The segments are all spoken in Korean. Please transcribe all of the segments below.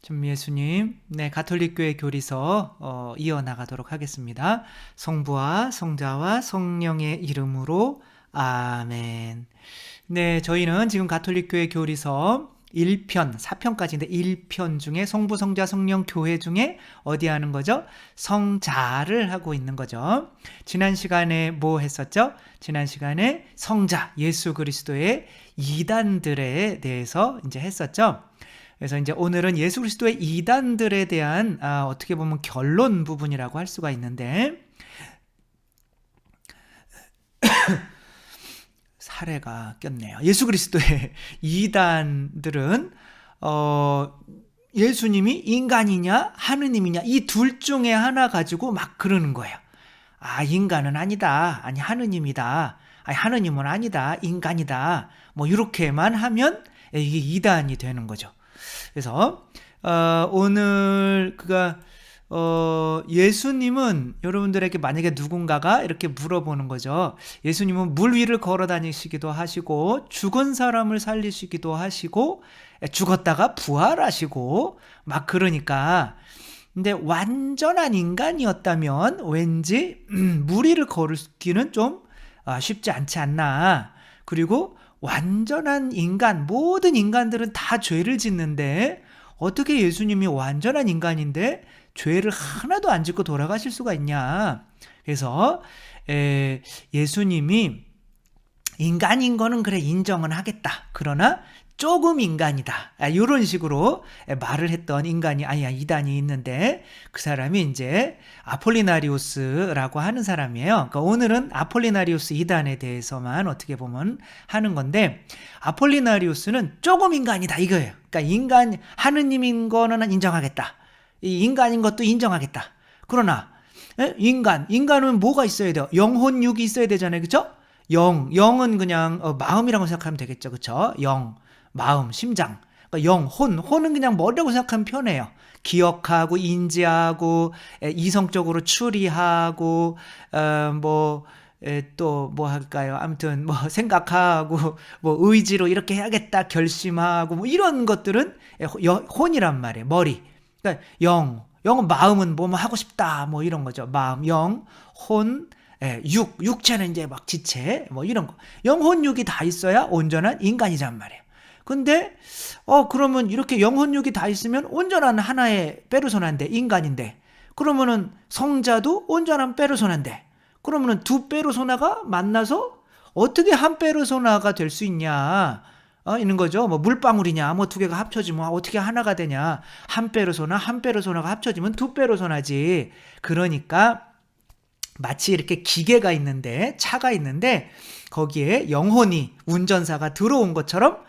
좀 예수님, 네, 가톨릭교회 교리서 이어나가도록 하겠습니다. 성부와 성자와 성령의 이름으로 아멘. 네, 저희는 지금 가톨릭교회 교리서 1편, 4편까지인데 1편 중에 성부, 성자, 성령 교회 중에 어디 하는 거죠? 성자를 하고 있는 거죠. 지난 시간에 뭐 했었죠? 지난 시간에 성자, 예수 그리스도의 이단들에 대해서 이제 했었죠. 그래서 이제 오늘은 예수 그리스도의 이단들에 대한 어떻게 보면 결론 부분이라고 할 수가 있는데 사례가 꼈네요. 예수 그리스도의 이단들은 예수님이 인간이냐 하느님이냐 이 둘 중에 하나 가지고 막 그러는 거예요. 인간은 아니다. 아니 하느님이다. 아니 하느님은 아니다. 인간이다. 뭐 이렇게만 하면 이게 이단이 되는 거죠. 그래서 오늘 예수님은 여러분들에게 만약에 누군가가 이렇게 물어보는 거죠. 예수님은 물 위를 걸어 다니시기도 하시고 죽은 사람을 살리시기도 하시고 죽었다가 부활하시고 막 그러니까 근데 완전한 인간이었다면 왠지 물 위를 걸기는 좀 쉽지 않지 않나. 그리고 완전한 인간, 모든 인간들은 다 죄를 짓는데 어떻게 예수님이 완전한 인간인데 죄를 하나도 안 짓고 돌아가실 수가 있냐. 그래서 예수님이 인간인 거는 그래 인정은 하겠다. 그러나 조금 인간이다. 이런 식으로 말을 했던 인간이 이단이 있는데 그 사람이 이제 아폴리나리우스라고 하는 사람이에요. 그러니까 오늘은 아폴리나리우스 이단에 대해서만 어떻게 보면 하는 건데 아폴리나리우스는 조금 인간이다 이거예요. 그러니까 인간 하느님인 거는 인정하겠다. 이 인간인 것도 인정하겠다. 그러나 인간은 뭐가 있어야 돼요? 영혼육이 있어야 되잖아요. 그렇죠? 영은 그냥 마음이라고 생각하면 되겠죠. 그렇죠? 영, 마음, 심장. 그러니까 혼은 그냥 머리라고 생각하면 편해요. 기억하고 인지하고 이성적으로 추리하고 또 뭐 할까요? 아무튼 뭐 생각하고 뭐 의지로 이렇게 해야겠다 결심하고 뭐 이런 것들은 혼이란 말이에요. 머리. 그러니까 영은 마음은 뭐 하고 싶다 뭐 이런 거죠. 마음, 영, 혼, 육체는 이제 막 지체 뭐 이런 거. 영혼육이 다 있어야 온전한 인간이란 말이에요. 근데 그러면 이렇게 영혼육이 다 있으면 온전한 하나의 페르소나인데 인간인데 그러면은 성자도 온전한 페르소나인데 그러면은 두 페르소나가 만나서 어떻게 한 페르소나가 될 수 있냐 있는 거죠. 뭐 물방울이냐 뭐 두 개가 합쳐지면 어떻게 하나가 되냐. 한 페르소나가 합쳐지면 두 페르소나지. 그러니까 마치 이렇게 기계가 있는데 차가 있는데 거기에 영혼이 운전사가 들어온 것처럼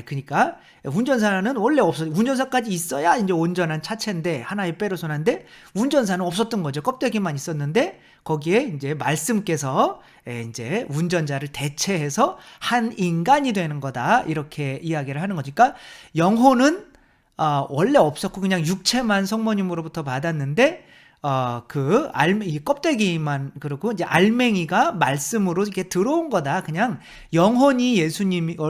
그러니까 운전사는 원래 없어. 운전사까지 있어야 이제 온전한 차체인데 하나의 페르소나인데 운전사는 없었던 거죠. 껍데기만 있었는데 거기에 이제 말씀께서 이제 운전자를 대체해서 한 인간이 되는 거다. 이렇게 이야기를 하는 거니까 영혼은 원래 없었고 그냥 육체만 성모님으로부터 받았는데 이 껍데기만 그렇고 이제 알맹이가 말씀으로 이렇게 들어온 거다. 그냥 영혼이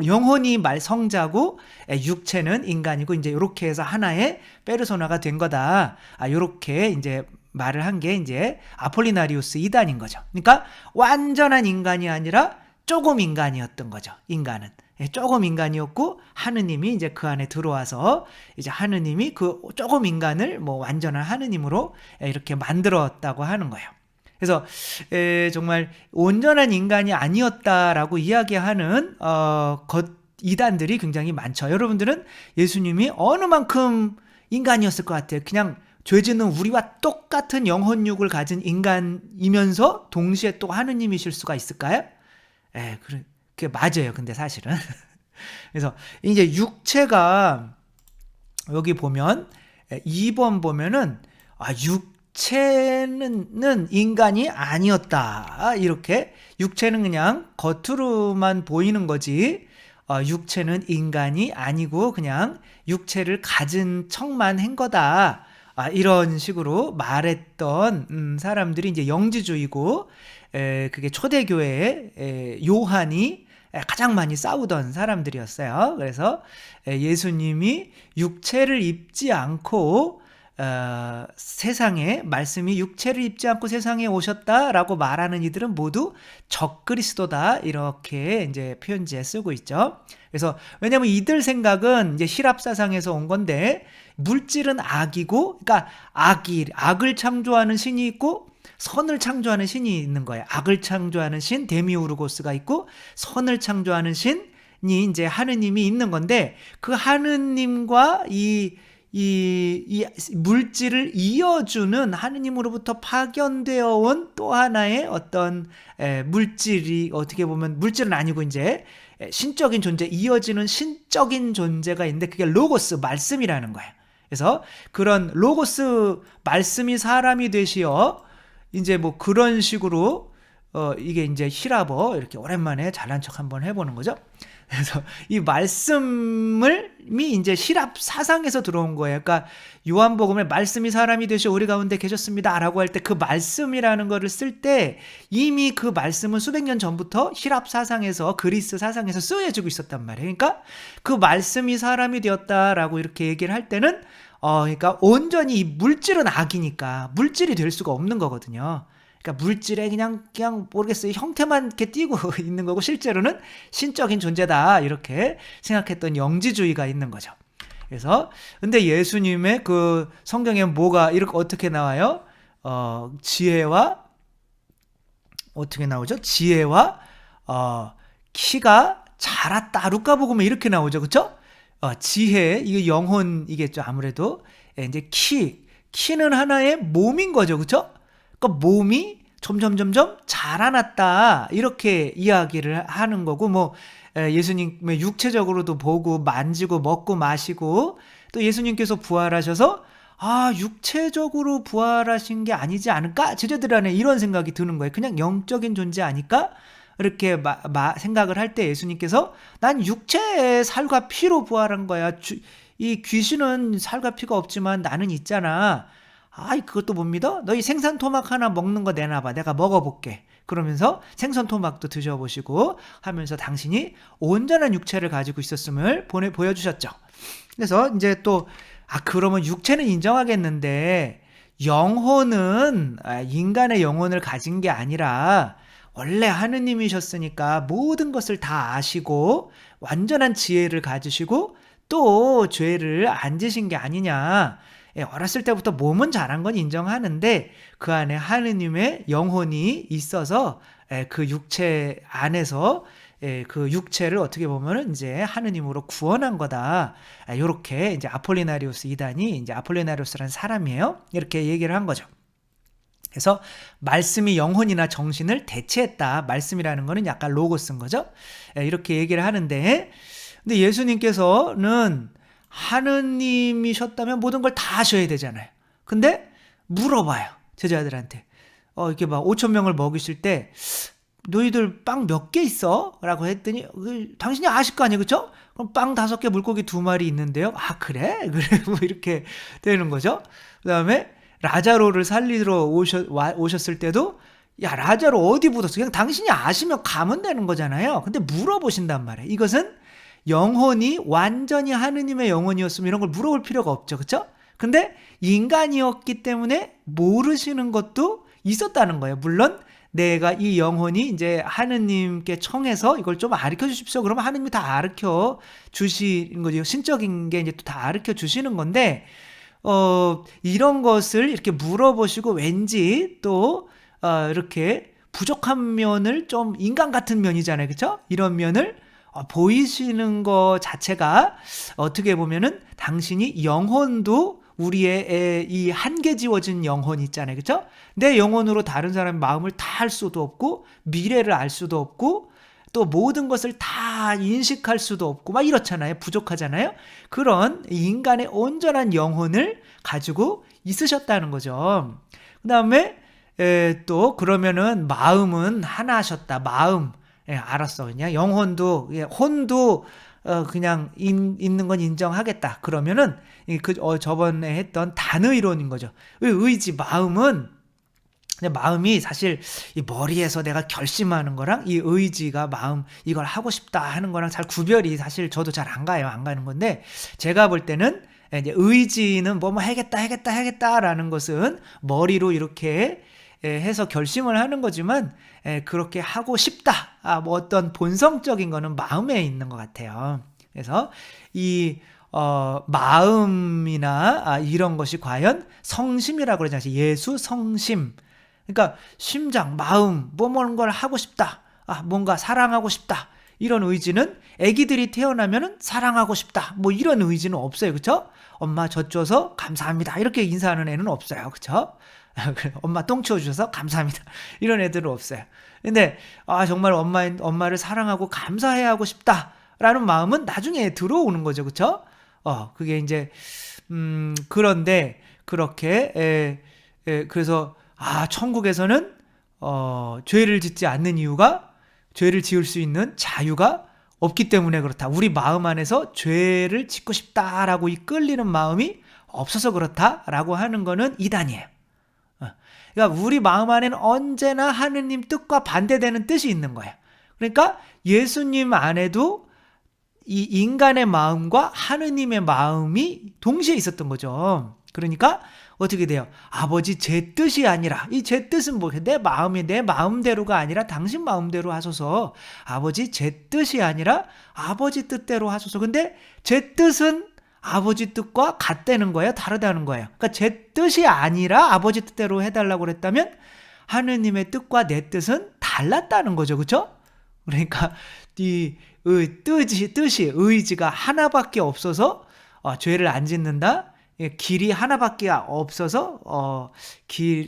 영혼이 성자고 육체는 인간이고 이제 이렇게 해서 하나의 페르소나가 된 거다. 이렇게 이제 말을 한 게 이제 아폴리나리우스 이단인 거죠. 그러니까 완전한 인간이 아니라 조금 인간이었던 거죠. 인간은. 조금 인간이었고 하느님이 이제 그 안에 들어와서 이제 하느님이 그 조금 인간을 뭐 완전한 하느님으로 이렇게 만들었다고 하는 거예요. 그래서 정말 온전한 인간이 아니었다라고 이야기하는 이단들이 굉장히 많죠. 여러분들은 예수님이 어느 만큼 인간이었을 것 같아요. 그냥 죄 짓는 우리와 똑같은 영혼육을 가진 인간이면서 동시에 또 하느님이실 수가 있을까요? 그게 맞아요. 근데 사실은. 그래서 이제 육체가 여기 보면 2번 보면은 육체는 인간이 아니었다. 이렇게 육체는 그냥 겉으로만 보이는 거지. 육체는 인간이 아니고 그냥 육체를 가진 척만 한 거다. 이런 식으로 말했던 사람들이 이제 영지주의고 그게 초대교회에 요한이 가장 많이 싸우던 사람들이었어요. 그래서 예수님이 육체를 입지 않고 세상에 말씀이 육체를 입지 않고 세상에 오셨다라고 말하는 이들은 모두 적그리스도다 이렇게 이제 표현지에 쓰고 있죠. 그래서 왜냐하면 이들 생각은 이제 히랍 사상에서 온 건데 물질은 악이고, 그러니까 악을 창조하는 신이 있고 선을 창조하는 신이 있는 거예요. 악을 창조하는 신 데미우르고스가 있고 선을 창조하는 신이 이제 하느님이 있는 건데 그 하느님과 이 물질을 이어주는 하느님으로부터 파견되어 온 또 하나의 어떤 물질이 어떻게 보면 물질은 아니고 이제 신적인 존재, 이어지는 신적인 존재가 있는데 그게 로고스, 말씀이라는 거예요. 그래서 그런 로고스 말씀이 사람이 되시어 이제 뭐 그런 식으로 이게 이제 히라버 이렇게 오랜만에 잘난 척 한번 해보는 거죠. 그래서 이 말씀이 이제 히랍 사상에서 들어온 거예요. 그러니까 요한복음에 말씀이 사람이 되시 우리 가운데 계셨습니다라고 할 때 그 말씀이라는 거를 쓸 때 이미 그 말씀은 수백 년 전부터 히랍 사상에서 그리스 사상에서 쓰여지고 있었단 말이에요. 그러니까 그 말씀이 사람이 되었다라고 이렇게 얘기를 할 때는 그러니까 온전히 이 물질은 악이니까 물질이 될 수가 없는 거거든요. 그러니까 물질에 그냥 모르겠어요. 형태만 이렇게 띄고 있는 거고 실제로는 신적인 존재다 이렇게 생각했던 영지주의가 있는 거죠. 그래서 근데 예수님의 그 성경에 뭐가 이렇게 어떻게 나와요? 지혜와 어떻게 나오죠? 지혜와 키가 자랐다. 루카복음에 이렇게 나오죠, 그렇죠? 지혜 이게 영혼이겠죠 아무래도. 이제 키는 하나의 몸인 거죠, 그렇죠? 그러니까 몸이 점점 자라났다 이렇게 이야기를 하는 거고 뭐 예수님의 육체적으로도 보고 만지고 먹고 마시고 또 예수님께서 부활하셔서 육체적으로 부활하신 게 아니지 않을까? 제자들 안에 이런 생각이 드는 거예요. 그냥 영적인 존재 아닐까? 이렇게 생각을 할 때 예수님께서 난 육체의 살과 피로 부활한 거야. 이 귀신은 살과 피가 없지만 나는 있잖아. 그것도 못 믿어? 너희 생선 토막 하나 먹는 거 내놔봐. 내가 먹어볼게. 그러면서 생선 토막도 드셔보시고 하면서 당신이 온전한 육체를 가지고 있었음을 보여주셨죠. 그래서 이제 또 그러면 육체는 인정하겠는데 영혼은 인간의 영혼을 가진 게 아니라 원래 하느님이셨으니까 모든 것을 다 아시고 완전한 지혜를 가지시고 또 죄를 안 지신 게 아니냐. 어렸을 때부터 몸은 자란 건 인정하는데 그 안에 하느님의 영혼이 있어서 그 육체 안에서 그 육체를 어떻게 보면은 이제 하느님으로 구원한 거다. 이렇게 이제 아폴리나리우스 이단이 이제 아폴리나리우스라는 사람이에요. 이렇게 얘기를 한 거죠. 그래서 말씀이 영혼이나 정신을 대체했다. 말씀이라는 거는 약간 로고스인 거죠. 이렇게 얘기를 하는데 근데 예수님께서는 하느님이셨다면 모든 걸 다 하셔야 되잖아요. 근데 물어봐요. 제자들한테. 이렇게 막 5,000명을 먹이실 때 너희들 빵 몇 개 있어? 라고 했더니 당신이 아실 거 아니에요. 그렇죠? 그럼 빵 5개 물고기 2마리 있는데요. 그래? 그래 뭐 이렇게 되는 거죠. 그다음에 라자로를 살리러 오셨을 때도 라자로 어디 묻었어? 그냥 당신이 아시면 가면 되는 거잖아요. 근데 물어보신단 말이에요. 이것은 영혼이 완전히 하느님의 영혼이었으면 이런 걸 물어볼 필요가 없죠. 그렇죠? 근데 인간이었기 때문에 모르시는 것도 있었다는 거예요. 물론 내가 이 영혼이 이제 하느님께 청해서 이걸 좀 가르쳐 주십시오. 그러면 하느님이 다 가르쳐 주시는 거죠. 신적인 게 이제 또 다 가르쳐 주시는 건데 이런 것을 이렇게 물어보시고 왠지 또 이렇게 부족한 면을 좀 인간 같은 면이잖아요. 그렇죠? 이런 면을 보이시는 것 자체가 어떻게 보면은 당신이 영혼도 우리의 이 한계 지워진 영혼이 있잖아요. 그렇죠? 내 영혼으로 다른 사람의 마음을 다 알 수도 없고 미래를 알 수도 없고 또 모든 것을 다 인식할 수도 없고 막 이렇잖아요. 부족하잖아요. 그런 인간의 온전한 영혼을 가지고 있으셨다는 거죠. 그 다음에 또 그러면은 마음은 하나 하셨다. 마음. 알았어. 그냥 영혼도 혼도 그냥 있는 건 인정하겠다. 그러면은 저번에 했던 단의론인 거죠. 의지 마음은 근데 마음이 사실 이 머리에서 내가 결심하는 거랑 이 의지가 마음 이걸 하고 싶다 하는 거랑 잘 구별이 사실 저도 잘 안 가요. 안 가는 건데 제가 볼 때는 이제 의지는 뭐 해야겠다라는 것은 머리로 이렇게 해서 결심을 하는 거지만 그렇게 하고 싶다. 뭐 어떤 본성적인 거는 마음에 있는 것 같아요. 그래서 이 마음이나 이런 것이 과연 성심이라고 그러지 않습니까? 예수 성심. 그러니까 심장, 마음, 뭐런 걸 하고 싶다. 뭔가 사랑하고 싶다. 이런 의지는 아기들이 태어나면은 사랑하고 싶다. 뭐 이런 의지는 없어요. 그렇죠? 엄마 젖 줘서 감사합니다. 이렇게 인사하는 애는 없어요. 그렇죠? 엄마 똥 치워 주셔서 감사합니다. 이런 애들은 없어요. 근데 정말 엄마를 사랑하고 감사해야 하고 싶다라는 마음은 나중에 들어오는 거죠. 그렇죠? 그게 이제 그런데 그렇게 그래서 천국에서는 죄를 짓지 않는 이유가 죄를 지을 수 있는 자유가 없기 때문에 그렇다. 우리 마음 안에서 죄를 짓고 싶다라고 이끌리는 마음이 없어서 그렇다라고 하는 거는 이단이에요. 그러니까 우리 마음 안에는 언제나 하느님 뜻과 반대되는 뜻이 있는 거예요. 그러니까 예수님 안에도 이 인간의 마음과 하느님의 마음이 동시에 있었던 거죠. 그러니까 어떻게 돼요? 아버지 제 뜻이 아니라, 이 제 뜻은 뭐예요? 내 마음이 내 마음대로가 아니라 당신 마음대로 하소서. 아버지 제 뜻이 아니라 아버지 뜻대로 하소서. 근데 제 뜻은 아버지 뜻과 같다는 거예요? 다르다는 거예요? 그러니까 제 뜻이 아니라 아버지 뜻대로 해달라고 그랬다면 하느님의 뜻과 내 뜻은 달랐다는 거죠. 그렇죠? 그러니까 이 뜻이 의지가 하나밖에 없어서 죄를 안 짓는다. 길이 하나밖에 없어서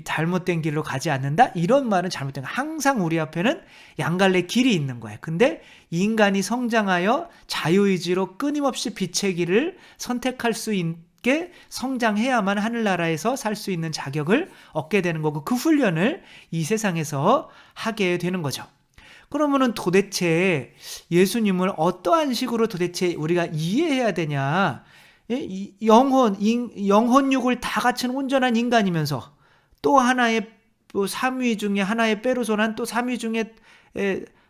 잘못된 길로 가지 않는다. 이런 말은 잘못된 거야. 항상 우리 앞에는 양갈래 길이 있는 거예요. 근데 인간이 성장하여 자유의지로 끊임없이 빛의 길을 선택할 수 있게 성장해야만 하늘나라에서 살 수 있는 자격을 얻게 되는 거고, 그 훈련을 이 세상에서 하게 되는 거죠. 그러면은 도대체 예수님을 어떠한 식으로 도대체 우리가 이해해야 되냐? 영혼육을 다 갖춘 온전한 인간이면서 또 하나의 삼위 중에 하나의 페르소나는 또 삼위 중에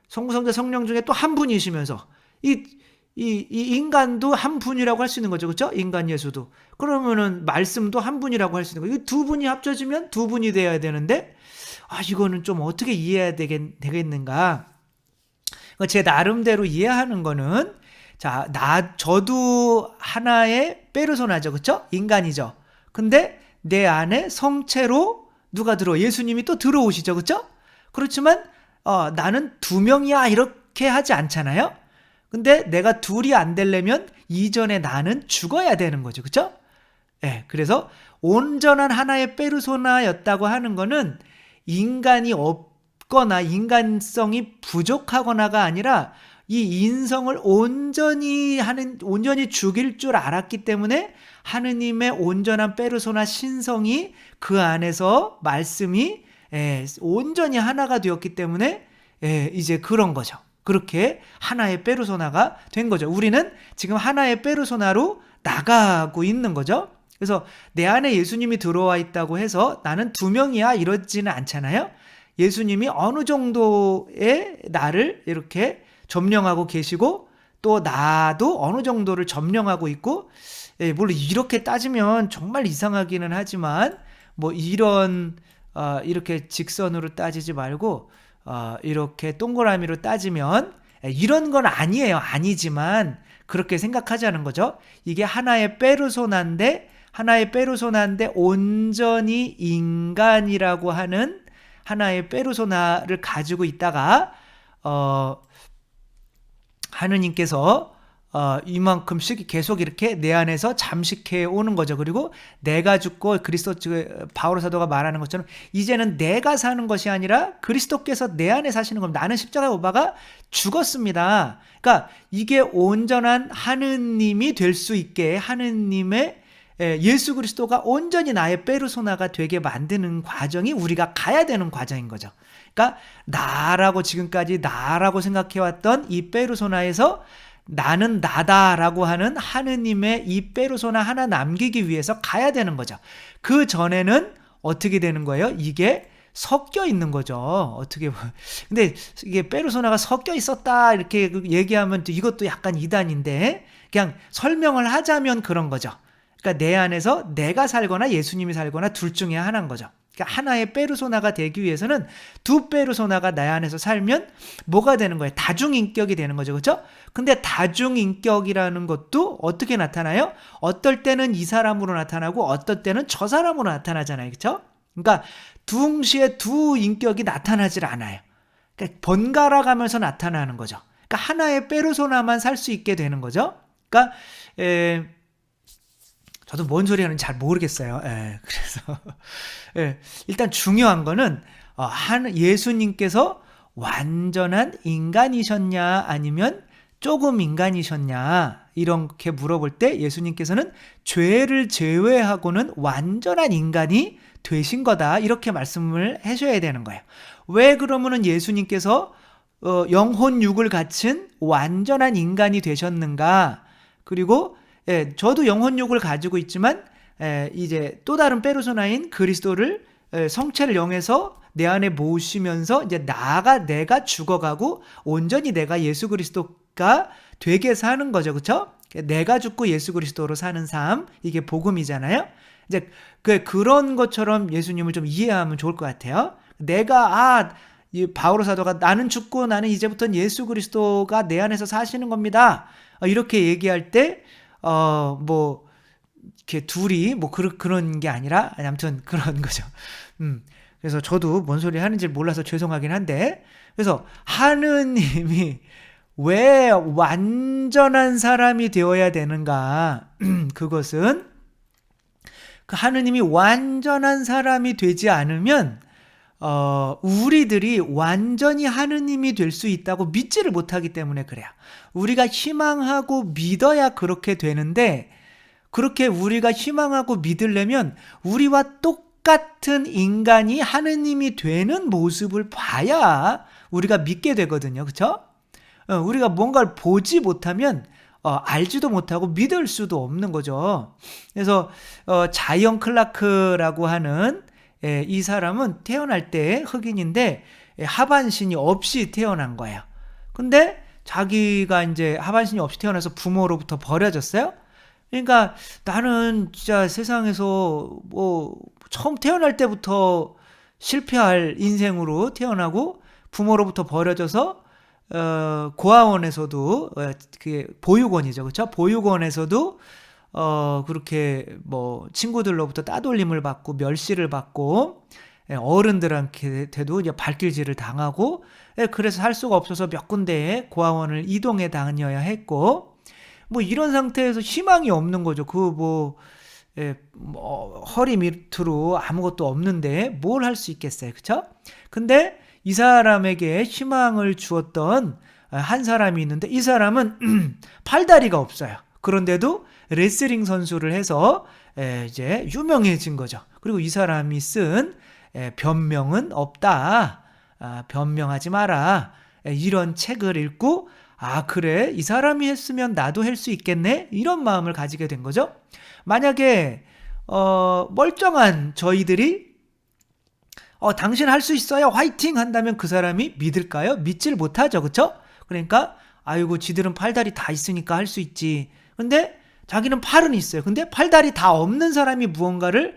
성부성자 성령 중에 또 한 분이시면서 이 인간도 한 분이라고 할 수 있는 거죠. 그렇죠? 인간 예수도. 그러면은 말씀도 한 분이라고 할 수 있는 거예요. 두 분이 합쳐지면 두 분이 되어야 되는데 이거는 좀 어떻게 이해해야 되겠는가? 제 나름대로 이해하는 거는 저도 하나의 페르소나죠. 그렇죠? 인간이죠. 근데 내 안에 성체로 누가 예수님이 또 들어오시죠. 그렇죠? 그렇지만 나는 두 명이야 이렇게 하지 않잖아요. 근데 내가 둘이 안 되려면 이전에 나는 죽어야 되는 거죠. 그렇죠? 그래서 온전한 하나의 페르소나였다고 하는 거는 인간이 없거나 인간성이 부족하거나가 아니라 이 인성을 온전히 죽일 줄 알았기 때문에 하느님의 온전한 페르소나 신성이 그 안에서 말씀이 온전히 하나가 되었기 때문에 이제 그런 거죠. 그렇게 하나의 페르소나가 된 거죠. 우리는 지금 하나의 페르소나로 나가고 있는 거죠. 그래서 내 안에 예수님이 들어와 있다고 해서 나는 두 명이야 이러지는 않잖아요. 예수님이 어느 정도의 나를 이렇게 점령하고 계시고 또 나도 어느 정도를 점령하고 있고, 물론 이렇게 따지면 정말 이상하기는 하지만 뭐 이렇게 직선으로 따지지 말고 이렇게 동그라미로 따지면 이런 건 아니지만 그렇게 생각하자는 거죠. 이게 하나의 페르소나인데 온전히 인간이라고 하는 하나의 페르소나를 가지고 있다가 하느님께서 이만큼씩 계속 이렇게 내 안에서 잠식해 오는 거죠. 그리고 내가 죽고 바오로 사도가 말하는 것처럼 이제는 내가 사는 것이 아니라 그리스도께서 내 안에 사시는 겁니다. 나는 십자가에 못 박아 죽었습니다. 그러니까 이게 온전한 하느님이 될 수 있게 하느님의 예수 그리스도가 온전히 나의 페르소나가 되게 만드는 과정이 우리가 가야 되는 과정인 거죠. 그러니까 지금까지 나라고 생각해왔던 이 페르소나에서 나는 나다라고 하는 하느님의 이 페르소나 하나 남기기 위해서 가야 되는 거죠. 그 전에는 어떻게 되는 거예요? 이게 섞여 있는 거죠. 어떻게 보면. 근데 이게 페르소나가 섞여 있었다 이렇게 얘기하면 또 이것도 약간 이단인데, 그냥 설명을 하자면 그런 거죠. 그러니까 내 안에서 내가 살거나 예수님이 살거나 둘 중에 하나인 거죠. 그러니까 하나의 페르소나가 되기 위해서는 두 페르소나가 내 안에서 살면 뭐가 되는 거예요? 다중인격이 되는 거죠. 그렇죠? 근데 다중인격이라는 것도 어떻게 나타나요? 어떨 때는 이 사람으로 나타나고 어떨 때는 저 사람으로 나타나잖아요. 그렇죠? 그러니까 동시에 두 인격이 나타나질 않아요. 그러니까 번갈아 가면서 나타나는 거죠. 그러니까 하나의 페르소나만 살 수 있게 되는 거죠. 그러니까 저도 뭔 소리 하는지 잘 모르겠어요. 그래서 일단 중요한 거는 예수님께서 완전한 인간이셨냐 아니면 조금 인간이셨냐 이렇게 물어볼 때 예수님께서는 죄를 제외하고는 완전한 인간이 되신 거다 이렇게 말씀을 하셔야 되는 거예요. 왜 그러면은 예수님께서 영혼 육을 갖춘 완전한 인간이 되셨는가? 그리고 저도 영혼 육을 가지고 있지만 이제 또 다른 페르소나인 그리스도를 성체를 영에서 내 안에 모시면서 이제 내가 죽어가고 온전히 내가 예수 그리스도가 되게 사는 거죠. 그렇죠? 내가 죽고 예수 그리스도로 사는 삶, 이게 복음이잖아요. 이제 그런 것처럼 예수님을 좀 이해하면 좋을 것 같아요. 내가 이 바오로 사도가 나는 죽고 나는 이제부터는 예수 그리스도가 내 안에서 사시는 겁니다. 이렇게 얘기할 때 뭐 이렇게 둘이 뭐 그런 게 아니라 아무튼 그런 거죠. 그래서 저도 뭔 소리 하는지 몰라서 죄송하긴 한데, 그래서 하느님이 왜 완전한 사람이 되어야 되는가? 그것은 그 하느님이 완전한 사람이 되지 않으면 우리들이 완전히 하느님이 될 수 있다고 믿지를 못하기 때문에 그래요. 우리가 희망하고 믿어야 그렇게 되는데, 그렇게 우리가 희망하고 믿으려면 우리와 똑같은 인간이 하느님이 되는 모습을 봐야 우리가 믿게 되거든요. 그렇죠? 우리가 뭔가를 보지 못하면 알지도 못하고 믿을 수도 없는 거죠. 그래서 자이언 클라크라고 하는 이 사람은 태어날 때 흑인인데 하반신이 없이 태어난 거예요. 근데 자기가 이제 하반신이 없이 태어나서 부모로부터 버려졌어요. 그러니까 나는 진짜 세상에서 뭐 처음 태어날 때부터 실패할 인생으로 태어나고 부모로부터 버려져서 고아원에서도 그게 보육원이죠. 그렇죠? 보육원에서도 그렇게 뭐 친구들로부터 따돌림을 받고 멸시를 받고 어른들한테도 이제 발길질을 당하고 그래서 살 수가 없어서 몇 군데에 고아원을 이동해 다녀야 했고 뭐 이런 상태에서 희망이 없는 거죠. 뭐 허리 밑으로 아무것도 없는데 뭘 할 수 있겠어요. 그렇죠? 근데 이 사람에게 희망을 주었던 한 사람이 있는데 이 사람은 팔다리가 없어요. 그런데도 레슬링 선수를 해서 이제 유명해진 거죠. 그리고 이 사람이 쓴 변명은 없다. 변명하지 마라. 이런 책을 읽고 그래 이 사람이 했으면 나도 할 수 있겠네 이런 마음을 가지게 된 거죠. 만약에 멀쩡한 저희들이 당신 할 수 있어요 화이팅 한다면 그 사람이 믿을까요? 믿지를 못하죠. 그렇죠? 그러니까 아이고 지들은 팔다리 다 있으니까 할 수 있지. 근데 자기는 팔은 있어요. 근데 팔다리 다 없는 사람이 무언가를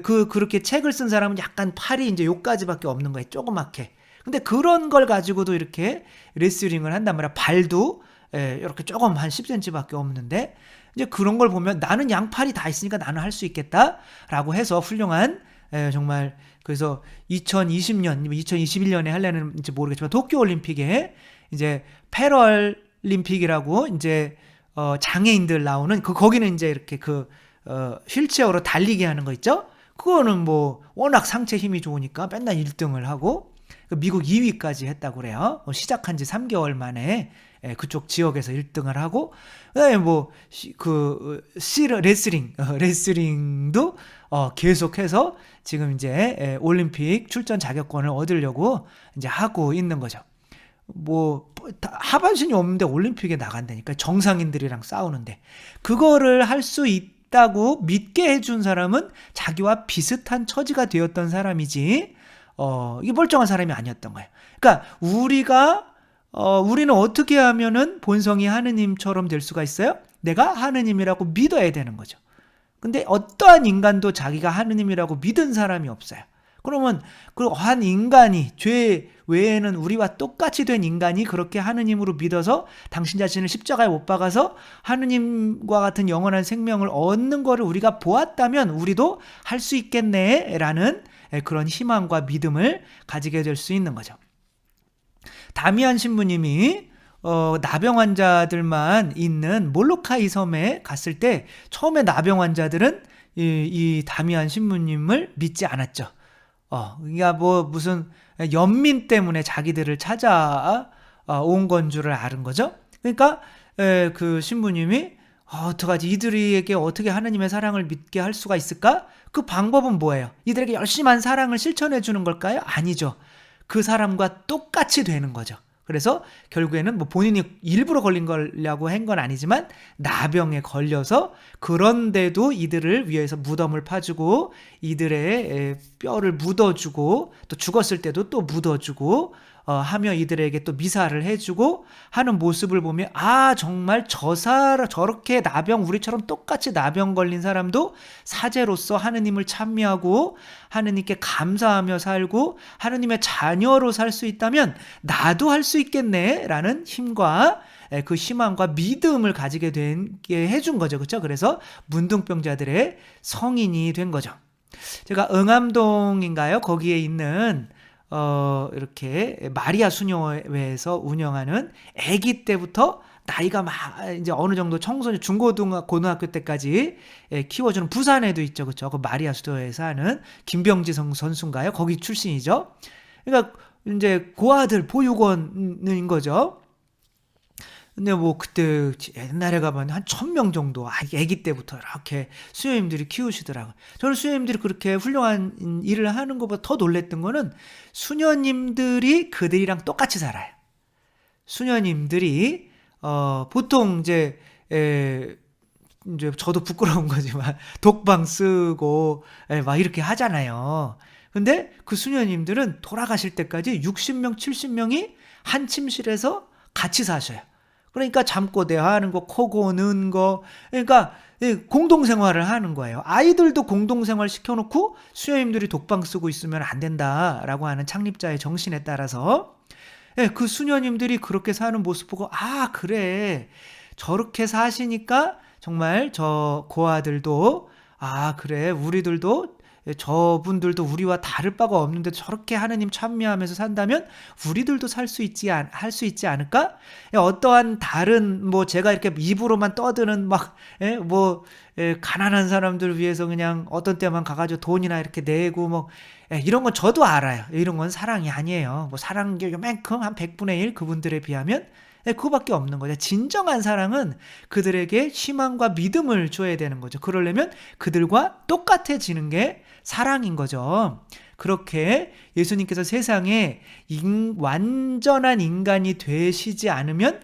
그렇게 책을 쓴 사람은 약간 팔이 이제 요까지밖에 없는 거예요. 조그맣게. 근데 그런 걸 가지고도 이렇게 레슬링을 한단 말이야. 발도 이렇게 조금 한 10cm밖에 없는데 이제 그런 걸 보면 나는 양팔이 다 있으니까 나는 할 수 있겠다라고 해서 훌륭한 정말 그래서 2020년, 2021년에 하려는지 모르겠지만 도쿄 올림픽에 이제 패럴림픽이라고 이제 장애인들 나오는 거기는 이제 이렇게 휠체어로 달리게 하는 거 있죠? 그거는 뭐 워낙 상체 힘이 좋으니까 맨날 1등을 하고 미국 2위까지 했다고 그래요. 시작한 지 3개월 만에 그쪽 지역에서 1등을 하고 그다음에 뭐 레슬링도 계속해서 지금 이제 올림픽 출전 자격권을 얻으려고 이제 하고 있는 거죠. 뭐 하반신이 없는데 올림픽에 나간다니까 정상인들이랑 싸우는데 그거를 할 수 있다고 믿게 해준 사람은 자기와 비슷한 처지가 되었던 사람이지 이게 멀쩡한 사람이 아니었던 거예요. 그러니까 우리는 어떻게 하면은 본성이 하느님처럼 될 수가 있어요? 내가 하느님이라고 믿어야 되는 거죠. 근데 어떠한 인간도 자기가 하느님이라고 믿은 사람이 없어요. 그러면 그 한 인간이, 죄 외에는 우리와 똑같이 된 인간이 그렇게 하느님으로 믿어서 당신 자신을 십자가에 못 박아서 하느님과 같은 영원한 생명을 얻는 거를 우리가 보았다면 우리도 할 수 있겠네라는 그런 희망과 믿음을 가지게 될 수 있는 거죠. 다미안 신부님이 나병 환자들만 있는 몰로카이 섬에 갔을 때 처음에 나병 환자들은 이 다미안 신부님을 믿지 않았죠. 그러니까 뭐 무슨 연민 때문에 자기들을 찾아온 건 줄을 아는 거죠. 그러니까 그 신부님이 어떡하지, 이들에게 어떻게 하나님의 사랑을 믿게 할 수가 있을까? 그 방법은 뭐예요? 이들에게 열심한 사랑을 실천해 주는 걸까요? 아니죠. 그 사람과 똑같이 되는 거죠. 그래서 결국에는 뭐 본인이 일부러 걸린 거라고 한 건 아니지만 나병에 걸려서, 그런데도 이들을 위해서 무덤을 파주고 이들의 뼈를 묻어주고 또 죽었을 때도 또 묻어주고 하며 이들에게 또 미사를 해주고 하는 모습을 보면, 정말 저렇게 나병, 우리처럼 똑같이 나병 걸린 사람도 사제로서 하느님을 찬미하고 하느님께 감사하며 살고 하느님의 자녀로 살 수 있다면 나도 할 수 있겠네 라는 힘과 그 희망과 믿음을 가지게 되게 해준 거죠. 그렇죠? 그래서 문둥병자들의 성인이 된 거죠. 제가 응암동인가요? 거기에 있는 이렇게 마리아 수녀회에서 운영하는 아기 때부터 나이가 이제 어느 정도 청소년, 고등학교 때까지 키워주는, 부산에도 있죠. 그쵸? 그 마리아 수녀회에서 하는 김병지 선수인가요? 거기 출신이죠. 그러니까 이제 고아들 보육원인 거죠. 근데 뭐 그때 옛날에 가면 한 1,000명 정도 아기 때부터 이렇게 수녀님들이 키우시더라고요. 저는 수녀님들이 그렇게 훌륭한 일을 하는 것보다 더 놀랬던 거는 수녀님들이 그들이랑 똑같이 살아요. 수녀님들이 보통 이제 저도 부끄러운 거지만 독방 쓰고 막 이렇게 하잖아요. 근데 그 수녀님들은 돌아가실 때까지 60명, 70명이 한 침실에서 같이 사셔요. 그러니까 잠꼬대 하는 거, 코 고는 거, 그러니까 공동생활을 하는 거예요. 아이들도 공동생활 시켜놓고 수녀님들이 독방 쓰고 있으면 안 된다라고 하는 창립자의 정신에 따라서 그 수녀님들이 그렇게 사는 모습 보고, 그래, 저렇게 사시니까 정말 저 고아들도, 그래, 우리들도, 저분들도 우리와 다를 바가 없는데 저렇게 하느님 찬미하면서 산다면 우리들도 할 수 있지 않을까? 어떠한 다른, 뭐 제가 이렇게 입으로만 떠드는 가난한 사람들 위해서 그냥 어떤 때만 가가지고 돈이나 이렇게 내고 이런 건 저도 알아요. 이런 건 사랑이 아니에요. 뭐 사랑이 요만큼 한 100분의 1 그분들에 비하면 그거밖에 없는 거죠. 진정한 사랑은 그들에게 희망과 믿음을 줘야 되는 거죠. 그러려면 그들과 똑같아지는 게 사랑인 거죠. 그렇게 예수님께서 세상에 완전한 인간이 되시지 않으면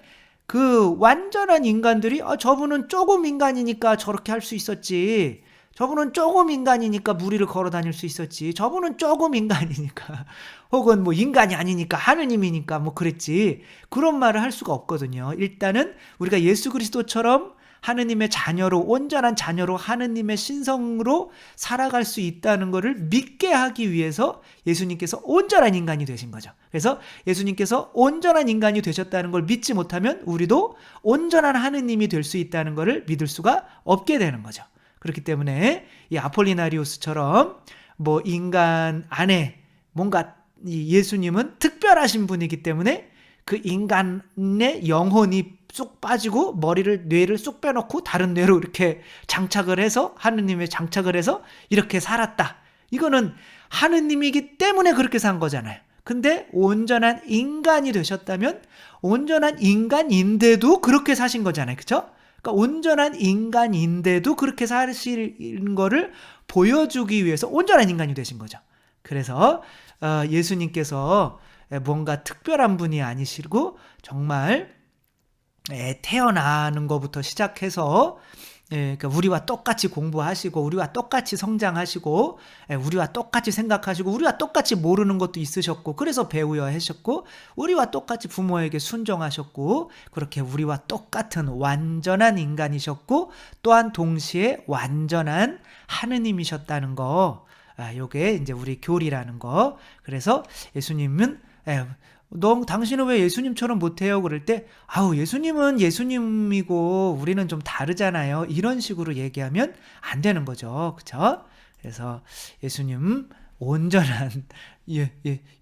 그 완전한 인간들이 저분은 조금 인간이니까 저렇게 할 수 있었지, 저분은 조금 인간이니까 무리를 걸어 다닐 수 있었지, 저분은 조금 인간이니까 혹은 뭐 인간이 아니니까 하느님이니까 뭐 그랬지, 그런 말을 할 수가 없거든요. 일단은 우리가 예수 그리스도처럼 하느님의 자녀로, 온전한 자녀로 하느님의 신성으로 살아갈 수 있다는 것을 믿게 하기 위해서 예수님께서 온전한 인간이 되신 거죠. 그래서 예수님께서 온전한 인간이 되셨다는 걸 믿지 못하면 우리도 온전한 하느님이 될 수 있다는 것을 믿을 수가 없게 되는 거죠. 그렇기 때문에 이 아폴리나리우스처럼 뭐 인간 안에 뭔가, 이 예수님은 특별하신 분이기 때문에 그 인간의 영혼이 쑥 빠지고 뇌를 쑥 빼놓고 다른 뇌로 이렇게 장착을 해서, 하느님의 장착을 해서 이렇게 살았다. 이거는 하느님이기 때문에 그렇게 산 거잖아요. 근데 온전한 인간이 되셨다면 온전한 인간인데도 그렇게 사신 거잖아요. 그렇죠? 그러니까 온전한 인간인데도 그렇게 사시는 거를 보여주기 위해서 온전한 인간이 되신 거죠. 그래서 예수님께서 뭔가 특별한 분이 아니시고 정말 태어나는 것부터 시작해서 예, 그러니까 우리와 똑같이 공부하시고 우리와 똑같이 성장하시고 예, 우리와 똑같이 생각하시고 우리와 똑같이 모르는 것도 있으셨고 그래서 배우여 하셨고 우리와 똑같이 부모에게 순종하셨고 그렇게 우리와 똑같은 완전한 인간이셨고 또한 동시에 완전한 하느님이셨다는 거. 요게 이제 우리 교리라는 거. 그래서 예수님은 당신은 왜 예수님처럼 못해요? 그럴 때 아우 예수님은 예수님이고 우리는 좀 다르잖아요. 이런 식으로 얘기하면 안 되는 거죠. 그렇죠? 그래서 예수님 온전한 이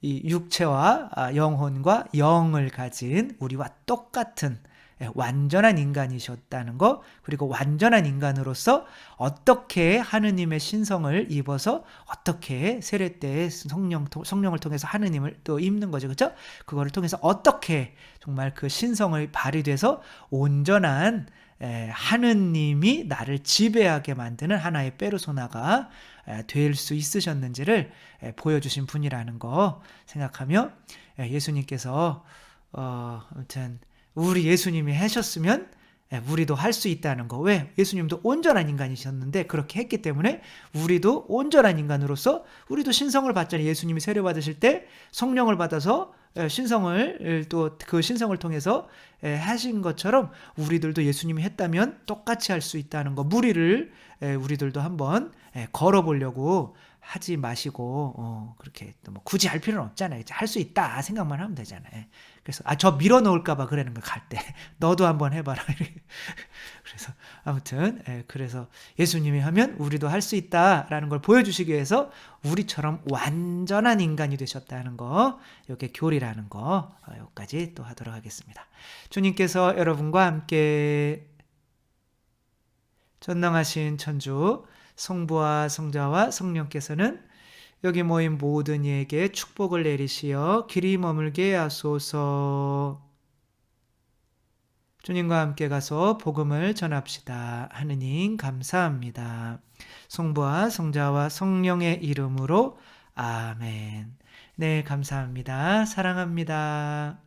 육체와 영혼과 영을 가진 우리와 똑같은 완전한 인간이셨다는 거, 그리고 완전한 인간으로서 어떻게 하느님의 신성을 입어서 어떻게 세례 때 성령을 통해서 하느님을 또 입는 거죠. 그렇죠? 그거를 통해서 어떻게 정말 그 신성을 발휘돼서 온전한 하느님이 나를 지배하게 만드는 하나의 페르소나가 될 수 있으셨는지를 보여주신 분이라는 거 생각하며 예수님께서 아무튼 우리 예수님이 하셨으면 우리도 할 수 있다는 거. 왜? 예수님도 온전한 인간이셨는데 그렇게 했기 때문에 우리도 온전한 인간으로서 우리도 신성을 받잖아요. 예수님이 세례 받으실 때 성령을 받아서 신성을 또 그 신성을 통해서 하신 것처럼 우리들도 예수님이 했다면 똑같이 할 수 있다는 거. 무리를 우리들도 한번 걸어보려고 하지 마시고 그렇게 뭐 굳이 할 필요는 없잖아요. 할 수 있다 생각만 하면 되잖아요. 그래서 저 밀어 넣을까봐 그러는 거 갈 때 너도 한번 해봐라. 그래서 아무튼 그래서 예수님이 하면 우리도 할 수 있다라는 걸 보여주시기 위해서 우리처럼 완전한 인간이 되셨다는 거, 이게 교리라는 거 여기까지 또 하도록 하겠습니다. 주님께서 여러분과 함께 전능하신 천주 성부와 성자와 성령께서는 여기 모인 모든 이에게 축복을 내리시어 길이 머물게 하소서. 주님과 함께 가서 복음을 전합시다. 하느님 감사합니다. 성부와 성자와 성령의 이름으로 아멘. 네, 감사합니다. 사랑합니다.